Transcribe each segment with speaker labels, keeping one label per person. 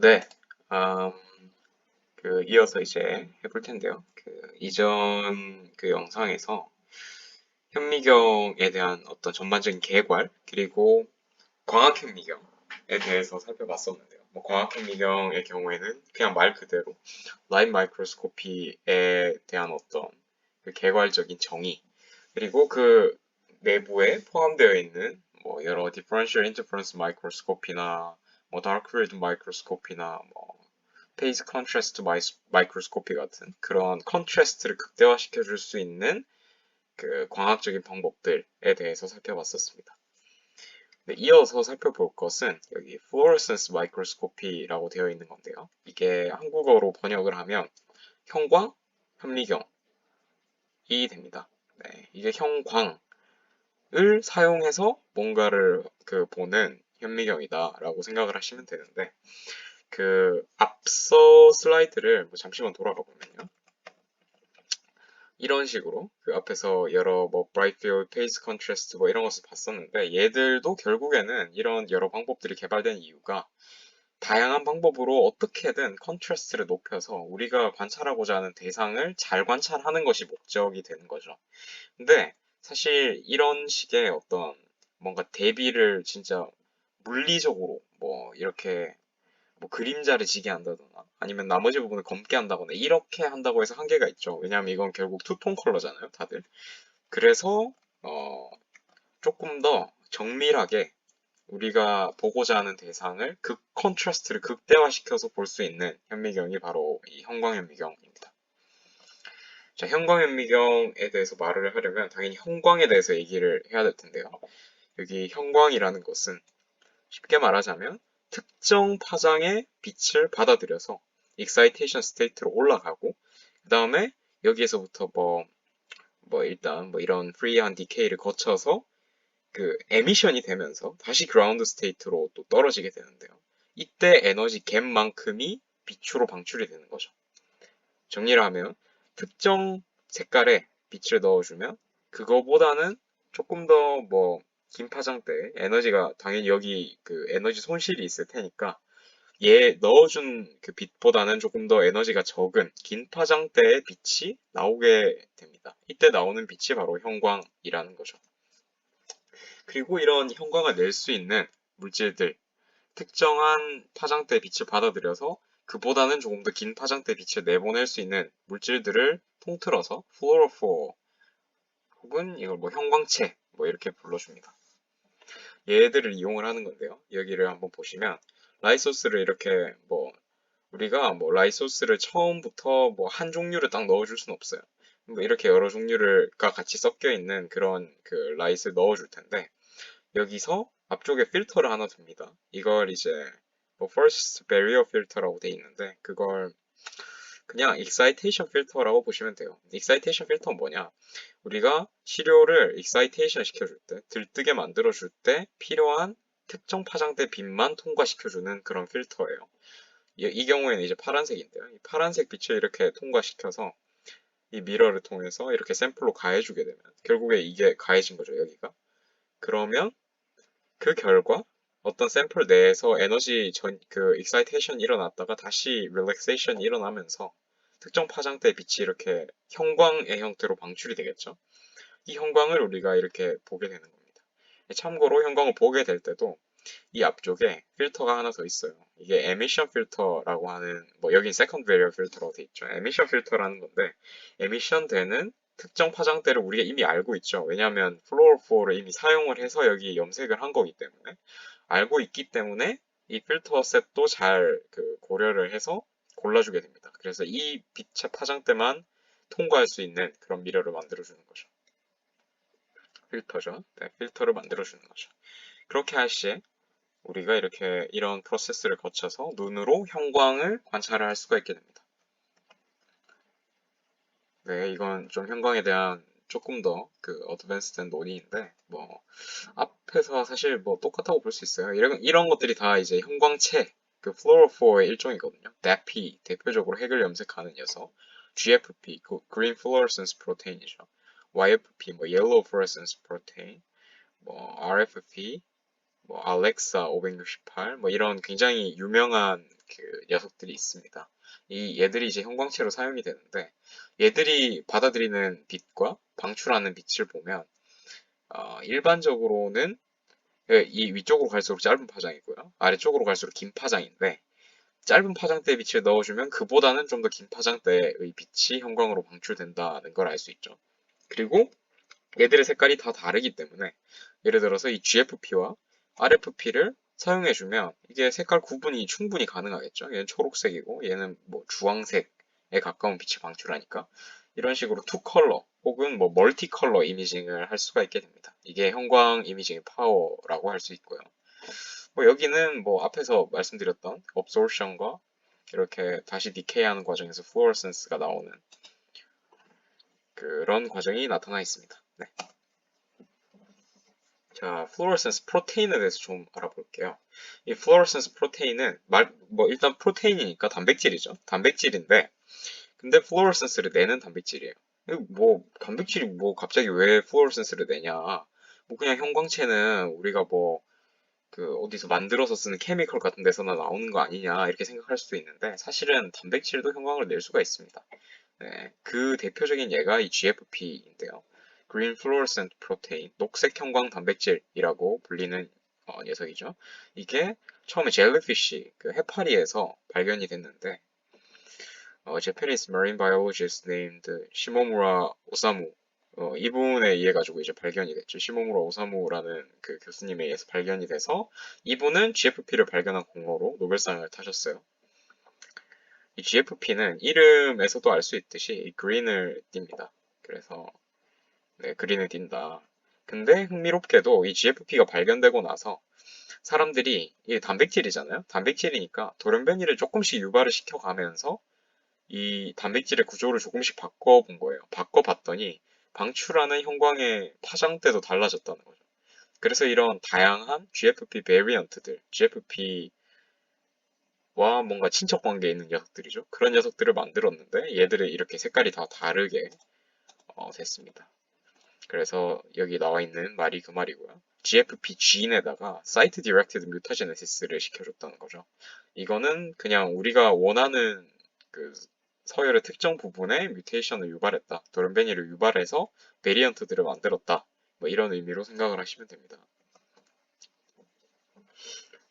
Speaker 1: 네. 음, 이어서 이제 해볼 텐데요. 이전 영상에서 현미경에 대한 어떤 전반적인 개괄, 그리고 광학현미경에 대해서 살펴봤었는데요. 광학현미경의 경우에는 그냥 말 그대로 라이트 마이크로스코피에 대한 어떤 개괄적인 정의, 그리고 그 내부에 포함되어 있는 여러 differential interference microscope나 dark field microscope나 phase contrast 마이크로스코피 같은 그런 컨트라스트를 극대화시켜 줄 수 있는 광학적인 방법들에 대해서 살펴봤었습니다. 네, 이어서 살펴볼 것은 여기 fluorescence microscopy라고 되어 있는 건데요. 이게 한국어로 번역을 하면 형광, 현미경이 됩니다. 네, 이게 형광을 사용해서 뭔가를 보는 현미경이다라고 생각을 하시면 되는데, 앞서 슬라이드를 잠시만 돌아가 보면요. 이런 식으로 앞에서 여러 bright field, phase contrast 이런 것을 봤었는데, 얘들도 결국에는 이런 여러 방법들이 개발된 이유가 다양한 방법으로 어떻게든 컨트라스트를 높여서 우리가 관찰하고자 하는 대상을 잘 관찰하는 것이 목적이 되는 거죠. 근데 사실 이런 식의 어떤 뭔가 대비를 진짜 물리적으로 이렇게 그림자를 지게 한다거나 아니면 나머지 부분을 검게 한다거나 이렇게 한다고 해서 한계가 있죠. 왜냐하면 이건 결국 투톤 컬러잖아요, 다들. 그래서 조금 더 정밀하게 우리가 보고자 하는 대상을 컨트라스트를 극대화시켜서 볼 수 있는 현미경이 바로 이 형광현미경입니다. 자, 형광현미경에 대해서 말을 하려면 당연히 형광에 대해서 얘기를 해야 될 텐데요. 여기 형광이라는 것은 쉽게 말하자면 특정 파장의 빛을 받아들여서 익사이테이션 스테이트로 올라가고, 그 다음에 여기에서부터 일단 이런 프리한 디케이를 거쳐서 에미션이 되면서 다시 그라운드 스테이트로 또 떨어지게 되는데요. 이때 에너지 갭만큼이 빛으로 방출이 되는 거죠. 정리를 하면 특정 색깔의 빛을 넣어주면 그거보다는 조금 더 긴 파장대에 에너지가 당연히 여기 에너지 손실이 있을 테니까 얘 넣어준 빛보다는 조금 더 에너지가 적은 긴 파장대의 빛이 나오게 됩니다. 이때 나오는 빛이 바로 형광이라는 거죠. 그리고 이런 형광을 낼 수 있는 물질들, 특정한 파장대 빛을 받아들여서 그보다는 조금 더 긴 파장대 빛을 내보낼 수 있는 물질들을 통틀어서 플로로포 혹은 이걸 형광체 이렇게 불러줍니다. 얘들을 이용을 하는 건데요. 여기를 한번 보시면 라이소스를 이렇게 우리가 라이소스를 처음부터 한 종류를 딱 넣어줄 수는 없어요. 이렇게 여러 종류가 같이 섞여 있는 그런 라이스를 넣어줄 텐데, 여기서 앞쪽에 필터를 하나 둡니다. 이걸 이제 first barrier filter라고 돼 있는데, 그걸 그냥 excitation filter라고 보시면 돼요. excitation filter는 뭐냐? 우리가 시료를 excitation 시켜줄 때, 들뜨게 만들어줄 때 필요한 특정 파장대 빛만 통과시켜주는 그런 필터예요. 이 경우에는 이제 파란색인데요. 이 파란색 빛을 이렇게 통과시켜서 이 미러를 통해서 이렇게 샘플로 가해주게 되면 결국에 이게 가해진 거죠, 여기가. 그러면 그 결과 어떤 샘플 내에서 에너지 익사이테이션이 일어났다가 다시 릴렉세이션이 일어나면서 특정 파장대 빛이 이렇게 형광의 형태로 방출이 되겠죠. 이 형광을 우리가 이렇게 보게 되는 겁니다. 참고로 형광을 보게 될 때도 이 앞쪽에 필터가 하나 더 있어요. 이게 에미션 필터라고 하는, 여긴 세컨드 베리어 필터라고 돼 있죠. 에미션 필터라는 건데, 에미션 되는 특정 파장대를 우리가 이미 알고 있죠. 왜냐하면 플로어포를 이미 사용을 해서 여기 염색을 한 거기 때문에 알고 있기 때문에 이 필터 셋도 잘 고려를 해서 골라주게 됩니다. 그래서 이 빛의 파장대만 통과할 수 있는 그런 미러를 만들어주는 거죠. 필터죠. 네, 필터를 만들어주는 거죠. 그렇게 할 시에 우리가 이렇게 이런 프로세스를 거쳐서 눈으로 형광을 관찰을 할 수가 있게 됩니다. 네, 이건 좀 형광에 대한 조금 더 어드밴스된 논의인데, 앞에서 사실 똑같다고 볼 수 있어요. 이런 것들이 다 이제 형광체, 플로로포의 일종이거든요. DAPI, 대표적으로 핵을 염색하는 녀석. GFP, Green Fluorescence Protein이죠. YFP, Yellow Fluorescence Protein. RFP, 알렉사 568, 이런 굉장히 유명한 그 녀석들이 있습니다. 얘들이 이제 형광체로 사용이 되는데 얘들이 받아들이는 빛과 방출하는 빛을 보면 일반적으로는 이 위쪽으로 갈수록 짧은 파장이고요. 아래쪽으로 갈수록 긴 파장인데 짧은 파장대의 빛을 넣어주면 그보다는 좀 더 긴 파장대의 빛이 형광으로 방출된다는 걸 알 수 있죠. 그리고 얘들의 색깔이 다 다르기 때문에 예를 들어서 이 GFP와 RFP를 사용해주면 이게 색깔 구분이 충분히 가능하겠죠. 얘는 초록색이고 얘는 뭐 주황색에 가까운 빛을 방출하니까 이런 식으로 투 컬러 혹은 뭐 멀티 컬러 이미징을 할 수가 있게 됩니다. 이게 형광 이미징의 파워라고 할 수 있고요. 뭐 여기는 뭐 앞에서 말씀드렸던 absorption과 이렇게 다시 디케이하는 과정에서 fluorescence가 나오는 그런 과정이 나타나 있습니다. 네. 자, fluorescence 프로테인에 대해서 좀 알아볼게요. 이 fluorescence 프로테인은 뭐 일단 프로테인이니까 단백질이죠. 단백질인데 근데 fluorescence를 내는 단백질이에요. 뭐 단백질이 뭐 갑자기 왜 fluorescence를 내냐? 뭐 그냥 형광체는 우리가 뭐 그 어디서 만들어서 쓰는 케미컬 같은 데서나 나오는 거 아니냐 이렇게 생각할 수도 있는데 사실은 단백질도 형광을 낼 수가 있습니다. 네, 그 대표적인 예가 이 GFP인데요. Green Fluorescent Protein, 녹색 형광 단백질이라고 불리는 녀석이죠. 이게 처음에 젤리피쉬, 그 해파리에서 발견이 됐는데 Japanese marine biologist named 시모무라 오사무 이분에 의해 가지고 이제 발견이 됐죠. 시모무라 오사무라는 그 교수님에 의해서 발견이 돼서 이분은 GFP를 발견한 공로로 노벨상을 타셨어요. 이 GFP는 이름에서도 알 수 있듯이 그린을 띱니다. 그래서 네, 그린을 띈다. 근데 흥미롭게도 이 GFP가 발견되고 나서 사람들이 이게 단백질이잖아요. 단백질이니까 돌연변이를 조금씩 유발을 시켜가면서 이 단백질의 구조를 조금씩 바꿔본 거예요. 바꿔봤더니 방출하는 형광의 파장대도 달라졌다는 거죠. 그래서 이런 다양한 GFP 베리언트들, GFP와 뭔가 친척 관계에 있는 녀석들이죠. 그런 녀석들을 만들었는데 얘들의 이렇게 색깔이 다 다르게 됐습니다. 그래서 여기 나와 있는 말이 그 말이고요. GFP 지인에다가 사이트 디렉티드 뮤타제네시스를 시켜줬다는 거죠. 이거는 그냥 우리가 원하는 그 서열의 특정 부분에 뮤테이션을 유발했다. 돌연변이를 유발해서 베리언트들을 만들었다. 뭐 이런 의미로 생각을 하시면 됩니다.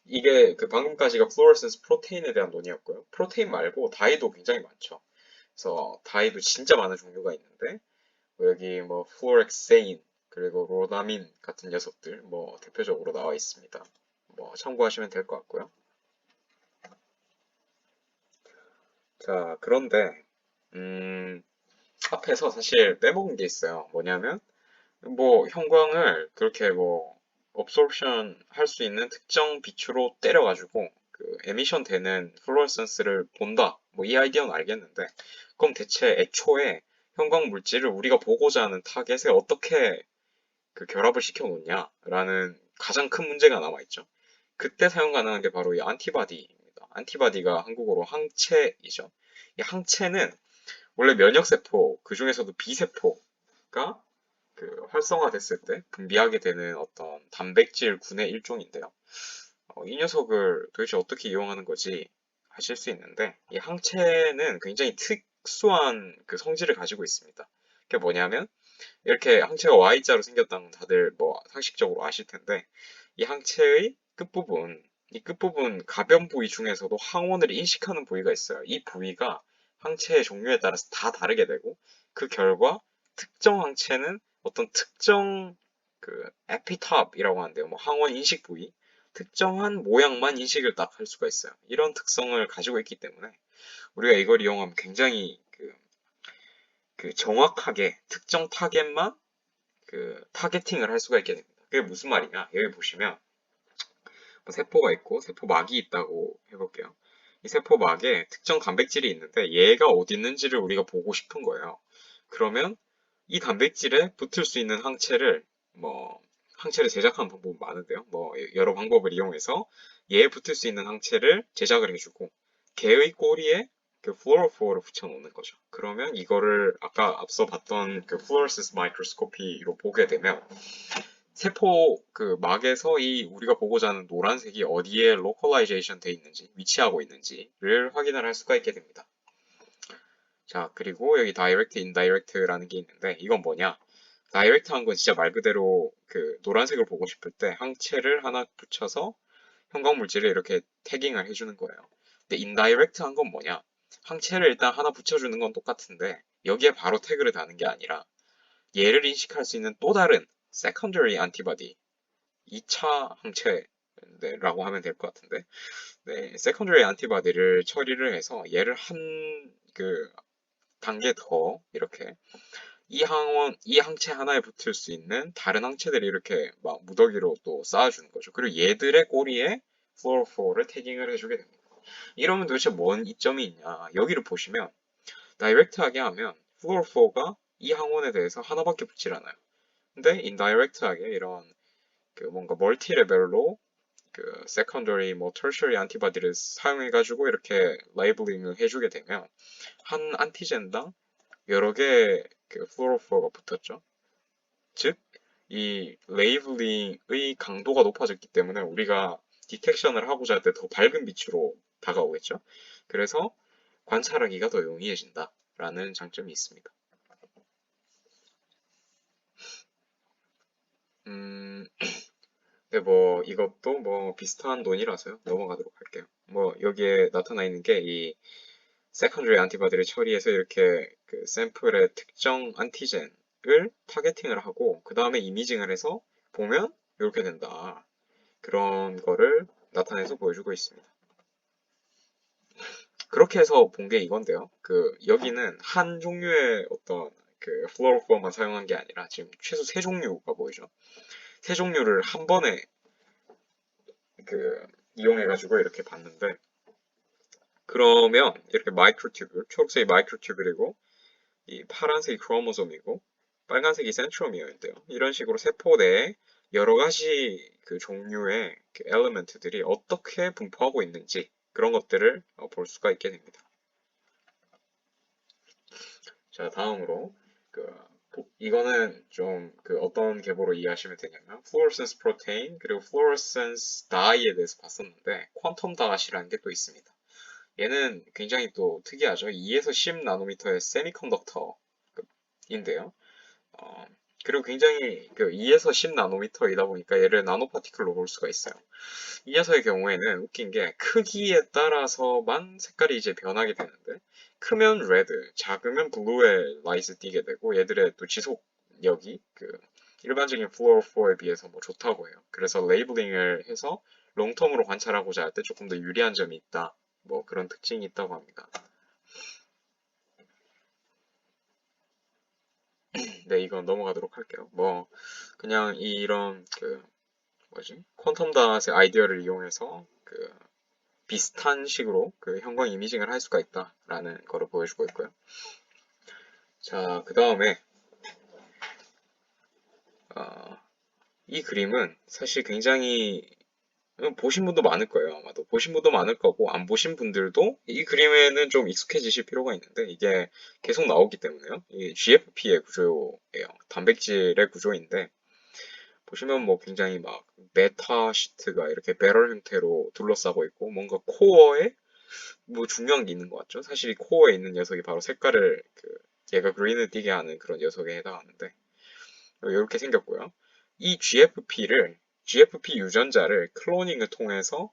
Speaker 1: 이게 그 방금까지가 플로레센스 프로테인에 대한 논의였고요. 프로테인 말고 다이도 굉장히 많죠. 그래서 다이도 진짜 많은 종류가 있는데 여기 뭐 플로렉세인 그리고 로나민 같은 녀석들 뭐 대표적으로 나와 있습니다. 뭐 참고하시면 될 것 같고요. 자, 그런데 앞에서 사실 빼먹은 게 있어요. 뭐냐면 뭐 형광을 그렇게 뭐 업소션 할 수 있는 특정 빛으로 때려가지고 그 에미션 되는 플로레센스를 본다. 뭐 이 아이디어는 알겠는데 그럼 대체 애초에 형광 물질을 우리가 보고자 하는 타겟에 어떻게 그 결합을 시켜 놓냐라는 가장 큰 문제가 남아있죠. 그때 사용 가능한 게 바로 이 안티바디입니다. 안티바디가 한국어로 항체이죠. 이 항체는 원래 면역세포, 그 중에서도 B세포가 그 활성화됐을 때 분비하게 되는 어떤 단백질군의 일종인데요. 이 녀석을 도대체 어떻게 이용하는 거지 하실 수 있는데 이 항체는 굉장히 특수한 그 성질을 가지고 있습니다. 그게 뭐냐면 이렇게 항체가 Y자로 생겼다는 건 다들 뭐 상식적으로 아실 텐데 이 항체의 끝부분, 이 끝부분 가변 부위 중에서도 항원을 인식하는 부위가 있어요. 이 부위가 항체의 종류에 따라서 다 다르게 되고 그 결과 특정 항체는 어떤 특정 그 에피탑이라고 하는데요. 뭐 항원 인식 부위, 특정한 모양만 인식을 딱 할 수가 있어요. 이런 특성을 가지고 있기 때문에 우리가 이걸 이용하면 굉장히 그 정확하게 특정 타겟만 그 타겟팅을 할 수가 있게 됩니다. 그게 무슨 말이냐? 여기 보시면 뭐 세포가 있고 세포막이 있다고 해볼게요. 이 세포막에 특정 단백질이 있는데 얘가 어디 있는지를 우리가 보고 싶은 거예요. 그러면 이 단백질에 붙을 수 있는 항체를 뭐 항체를 제작하는 방법은 많은데요. 뭐 여러 방법을 이용해서 얘에 붙을 수 있는 항체를 제작을 해주고 걔의 꼬리에 그 플로로포어를 붙여놓는 거죠. 그러면 이거를 아까 앞서 봤던 그 플로레센스 마이크로스코피로 보게 되면 세포 그 막에서 이 우리가 보고자 하는 노란색이 어디에 로컬라이제이션 돼 있는지, 위치하고 있는지를 확인을 할 수가 있게 됩니다. 자, 그리고 여기 다이렉트, 인다이렉트라는 게 있는데 이건 뭐냐? 다이렉트 한 건 진짜 말 그대로 그 노란색을 보고 싶을 때 항체를 하나 붙여서 형광 물질을 이렇게 태깅을 해주는 거예요. 근데 인다이렉트 한 건 뭐냐? 항체를 일단 하나 붙여주는 건 똑같은데 여기에 바로 태그를 다는 게 아니라 얘를 인식할 수 있는 또 다른 secondary antibody 2차 항체라고 하면 될 것 같은데 네, secondary antibody를 처리를 해서 얘를 한 그 단계 더 이렇게 이 항체 하나에 붙을 수 있는 다른 항체들이 이렇게 막 무더기로 또 쌓아주는 거죠. 그리고 얘들의 꼬리에 플로로포를 태깅을 해주게 됩니다. 이러면 도대체 뭔 이점이 있냐? 여기를 보시면 다이렉트하게 하면 플로로포가 이 항원에 대해서 하나밖에 붙질 않아요. 근데 인다이렉트하게 이런 그 뭔가 멀티 레벨로 그 secondary 뭐 tertiary 안티바디를 사용해가지고 이렇게 레이블링을 해주게 되면 한 안티젠당 여러 개의 그 플로로포가 붙었죠. 즉, 이 레이블링의 강도가 높아졌기 때문에 우리가 디텍션을 하고자 할 때 더 밝은 빛으로 다가오겠죠. 그래서 관찰하기가 더 용이해진다라는 장점이 있습니다. 근데 뭐 이것도 뭐 비슷한 논이라서요. 넘어가도록 할게요. 뭐 여기에 나타나 있는 게 이 세컨드리 안티바디를 처리해서 이렇게 그 샘플의 특정 안티젠을 타겟팅을 하고 그 다음에 이미징을 해서 보면 이렇게 된다. 그런 거를 나타내서 보여주고 있습니다. 그렇게 해서 본 게 이건데요. 그 여기는 한 종류의 어떤 그 플로로폼만 사용한 게 아니라 지금 최소 세 종류가 보이죠. 세 종류를 한 번에 그 이용해가지고 이렇게 봤는데 그러면 이렇게 마이크로튜브, 초록색이 마이크로튜브이고 이 파란색이 크로모솜이고 빨간색이 센트로미어인데요. 이런 식으로 세포 내에 여러 가지 그 종류의 그 엘리멘트들이 어떻게 분포하고 있는지 그런 것들을 볼 수가 있게 됩니다. 자, 다음으로 그 이거는 좀 그 어떤 계보로 이해하시면 되냐면 fluorescence protein 그리고 fluorescence dye에 대해서 봤었는데 퀀텀 dot이라는 게 또 있습니다. 얘는 굉장히 또 특이하죠. 2에서 10 나노미터의 세미컨덕터인데요. 어, 그리고 굉장히 그 2에서 10 나노미터이다 보니까 얘를 나노파티클로 볼 수가 있어요. 이 녀석의 경우에는 웃긴 게 크기에 따라서만 색깔이 이제 변하게 되는데 크면 레드, 작으면 블루에 라이트 띄게 되고 얘들의 또 지속력이 그 일반적인 플로로포에 비해서 뭐 좋다고 해요. 그래서 레이블링을 해서 롱텀으로 관찰하고자 할 때 조금 더 유리한 점이 있다. 뭐 그런 특징이 있다고 합니다. 네, 이건 넘어가도록 할게요. 뭐 그냥 이런 그 뭐지? 퀀텀 닷의 아이디어를 이용해서 그 비슷한 식으로 그 형광 이미징을 할 수가 있다라는 거를 보여주고 있고요. 자, 그 다음에 이 그림은 사실 굉장히 보신 분도 많을 거예요. 아마도 보신 분도 많을 거고 안 보신 분들도 이 그림에는 좀 익숙해지실 필요가 있는데 이게 계속 나오기 때문에요. 이게 GFP의 구조예요. 단백질의 구조인데 보시면 뭐 굉장히 막 메타 시트가 이렇게 배럴 형태로 둘러싸고 있고 뭔가 코어에 뭐 중요한 게 있는 것 같죠? 사실 이 코어에 있는 녀석이 바로 색깔을 그 얘가 그린을 띄게 하는 그런 녀석에 해당하는데 이렇게 생겼고요. 이 GFP 유전자를 클로닝을 통해서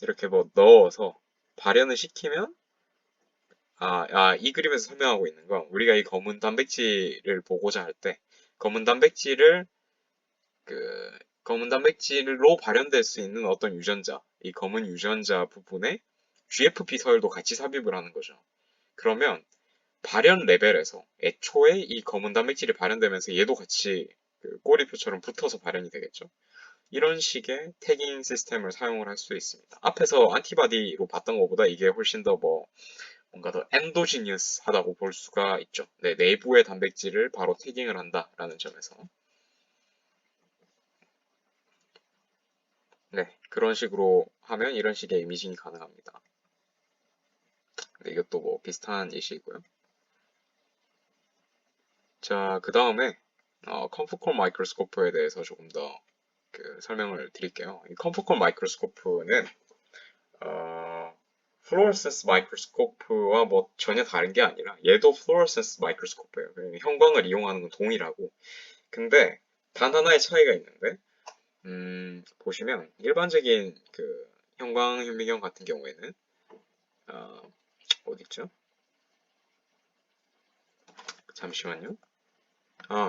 Speaker 1: 이렇게 뭐 넣어서 발현을 시키면 이 그림에서 설명하고 있는 건 우리가 이 검은 단백질을 보고자 할 때 검은 단백질을 그 검은 단백질로 발현될 수 있는 어떤 유전자, 이 검은 유전자 부분에 GFP 서열도 같이 삽입을 하는 거죠. 그러면 발현 레벨에서 애초에 이 검은 단백질이 발현되면서 얘도 같이 그 꼬리표처럼 붙어서 발현이 되겠죠. 이런 식의 태깅 시스템을 사용을 할 수 있습니다. 앞에서 안티바디로 봤던 것보다 이게 훨씬 더 뭔가 더 엔도지니어스하다고 볼 수가 있죠. 네, 내부의 단백질을 바로 태깅을 한다라는 점에서. 네, 그런 식으로 하면 이런 식의 이미징이 가능합니다. 네, 이것도 뭐 비슷한 예시이고요. 자, 그 다음에 컴포콜 마이크로스코프에 대해서 조금 더 설명을 드릴게요. 이 컴포콜 마이크로스코프는 플로러센스 마이크로스코프와 뭐 전혀 다른 게 아니라 얘도 플로러센스 마이크로스코프예요. 형광을 이용하는 건 동일하고 근데 단 하나의 차이가 있는데 보시면 일반적인 형광 현미경 같은 경우에는 어디 있죠? 잠시만요.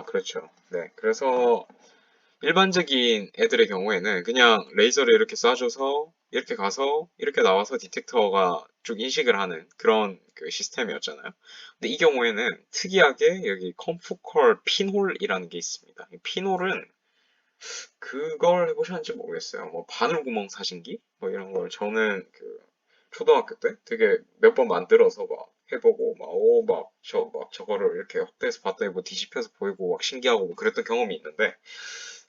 Speaker 1: 그렇죠. 네, 그래서 일반적인 애들의 경우에는 그냥 레이저를 이렇게 쏴줘서 이렇게 가서 이렇게 나와서 디텍터가 쭉 인식을 하는 그런 시스템이었잖아요. 근데 이 경우에는 특이하게 여기 컴포컬 핀홀이라는 게 있습니다. 이 핀홀은 그걸 해보셨는지 모르겠어요. 뭐 바늘구멍 사신기? 뭐 이런 걸 저는 초등학교 때 되게 몇 번 만들어서 막 해보고 저거를 이렇게 확대해서 봤더니 뭐 뒤집혀서 보이고 막 신기하고 뭐 그랬던 경험이 있는데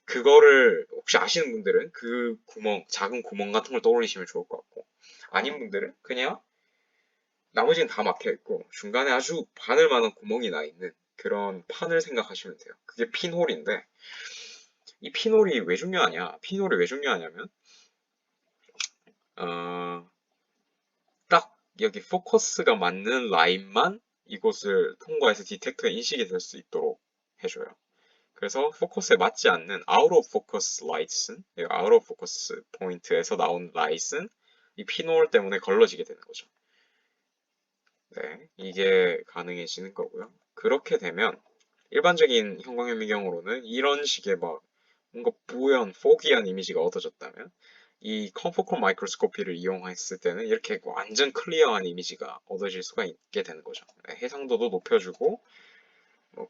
Speaker 1: 그거를 혹시 아시는 분들은 그 구멍, 작은 구멍 같은 걸 떠올리시면 좋을 것 같고 아닌 분들은 그냥 나머지는 다 막혀 있고 중간에 아주 바늘만한 구멍이 나 있는 그런 판을 생각하시면 돼요. 그게 핀홀인데 이 핀홀이 왜 중요하냐? 핀홀이 왜 중요하냐면 어, 딱 여기 포커스가 맞는 라인만 이곳을 통과해서 디텍터에 인식이 될 수 있도록 해줘요. 그래서 포커스에 맞지 않는 out of focus lights는 out of focus 포인트에서 나온 lights는 이 피놀 때문에 걸러지게 되는 거죠. 네, 이게 가능해지는 거고요. 그렇게 되면 일반적인 형광현미경으로는 이런 식의 막 뭔가 뿌연, 포기한 이미지가 얻어졌다면 이 컴포콜 마이크로스코피를 이용했을 때는 이렇게 완전 클리어한 이미지가 얻어질 수가 있게 되는 거죠. 네, 해상도도 높여주고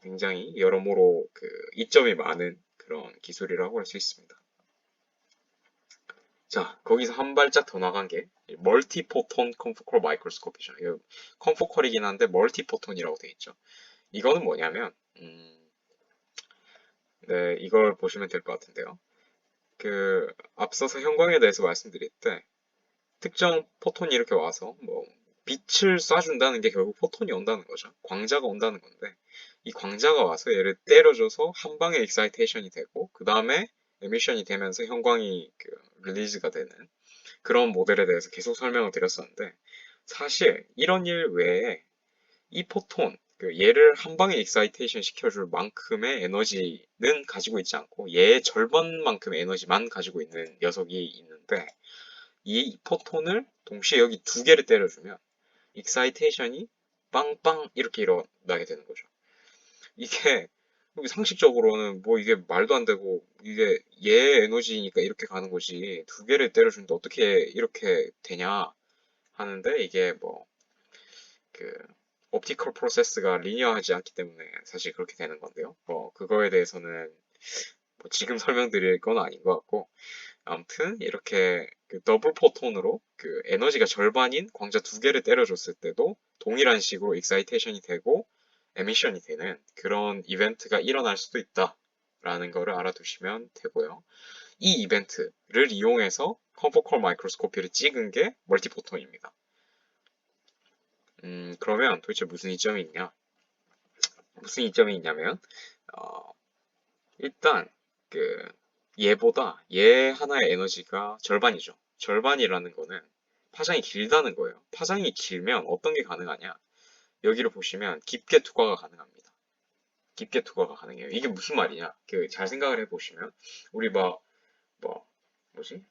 Speaker 1: 굉장히 여러모로 이점이 많은 그런 기술이라고 할 수 있습니다. 자, 거기서 한 발짝 더 나간 게 멀티포톤 컴포컬 마이크로스코피죠. 이거 컴포컬이긴 한데 멀티포톤이라고 되어 있죠. 이거는 뭐냐면 네, 이걸 보시면 될 것 같은데요. 앞서서 형광에 대해서 말씀드릴 때 특정 포톤이 이렇게 와서 뭐 빛을 쏴준다는 게 결국 포톤이 온다는 거죠. 광자가 온다는 건데 이 광자가 와서 얘를 때려줘서 한 방에 익사이테이션이 되고 그 다음에 에미션이 되면서 형광이 릴리즈가 되는 그런 모델에 대해서 계속 설명을 드렸었는데 사실 이런 일 외에 이 포톤 얘를 한 방에 익사이테이션 시켜줄 만큼의 에너지는 가지고 있지 않고 얘의 절반만큼의 에너지만 가지고 있는 녀석이 있는데 이 포톤을 동시에 여기 두 개를 때려주면 익사이테이션이 빵빵 이렇게 일어나게 되는 거죠. 이게 상식적으로는 뭐 이게 말도 안 되고 이게 얘 에너지니까 이렇게 가는 거지 두 개를 때려주는데 어떻게 이렇게 되냐 하는데 이게 그 옵티컬 프로세스가 리니어하지 않기 때문에 사실 그렇게 되는 건데요. 그거에 대해서는 지금 설명드릴 건 아닌 것 같고 아무튼 이렇게 더블 포톤으로 에너지가 절반인 광자 두 개를 때려줬을 때도 동일한 식으로 익사이테이션이 되고 에미션이 되는 그런 이벤트가 일어날 수도 있다라는 거를 알아두시면 되고요. 이 이벤트를 이용해서 컴포컬 마이크로스코피를 찍은 게 멀티포톤입니다. 그러면 도대체 무슨 이점이 있냐? 무슨 이점이 있냐면 어, 일단 얘보다 얘 하나의 에너지가 절반이죠. 절반이라는 거는 파장이 길다는 거예요. 파장이 길면 어떤 게 가능하냐? 여기를 보시면 깊게 투과가 가능합니다. 깊게 투과가 가능해요. 이게 무슨 말이냐? 잘 생각을 해보시면 우리 뭐지?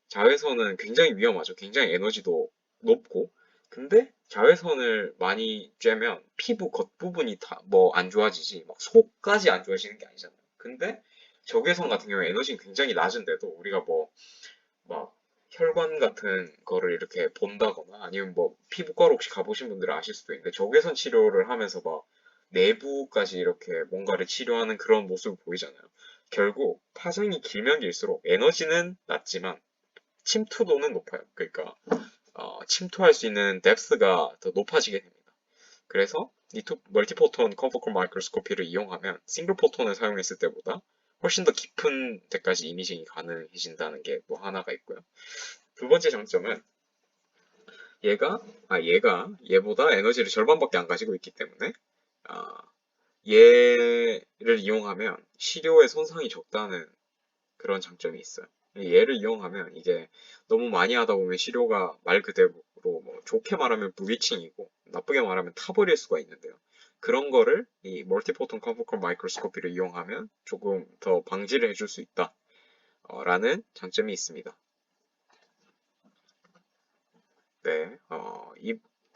Speaker 1: 자외선은 굉장히 위험하죠. 굉장히 에너지도 높고 근데 자외선을 많이 쬐면 피부 겉부분이 다 뭐 안 좋아지지 막 속까지 안 좋아지는 게 아니잖아요. 근데 적외선 같은 경우에 에너지는 굉장히 낮은데도 우리가 막 혈관 같은 거를 이렇게 본다거나 아니면 피부과로 혹시 가보신 분들은 아실 수도 있는데 적외선 치료를 하면서 막 내부까지 이렇게 뭔가를 치료하는 그런 모습을 보이잖아요. 결국 파장이 길면 길수록 에너지는 낮지만 침투도는 높아요. 그러니까 침투할 수 있는 뎁스가 더 높아지게 됩니다. 그래서 이 멀티포톤 컨포컬 마이크로스코피를 이용하면 싱글 포톤을 사용했을 때보다 훨씬 더 깊은 데까지 이미징이 가능해진다는 게 또 하나가 있고요. 두 번째 장점은 얘가 얘보다 에너지를 절반밖에 안 가지고 있기 때문에 아, 얘를 이용하면 시료에 손상이 적다는 그런 장점이 있어요. 얘를 이용하면 이게 너무 많이 하다 보면 시료가 말 그대로 뭐 좋게 말하면 브리칭이고 나쁘게 말하면 타버릴 수가 있는데요. 그런 거를 이 멀티포톤 컨포컬 마이크로스코피를 이용하면 조금 더 방지를 해줄 수 있다. 라는 장점이 있습니다. 네,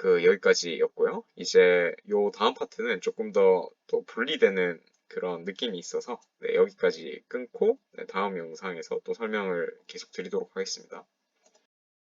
Speaker 1: 여기까지였고요. 이제 요 다음 파트는 조금 더 또 분리되는 그런 느낌이 있어서 네, 여기까지 끊고 네, 다음 영상에서 또 설명을 계속 드리도록 하겠습니다.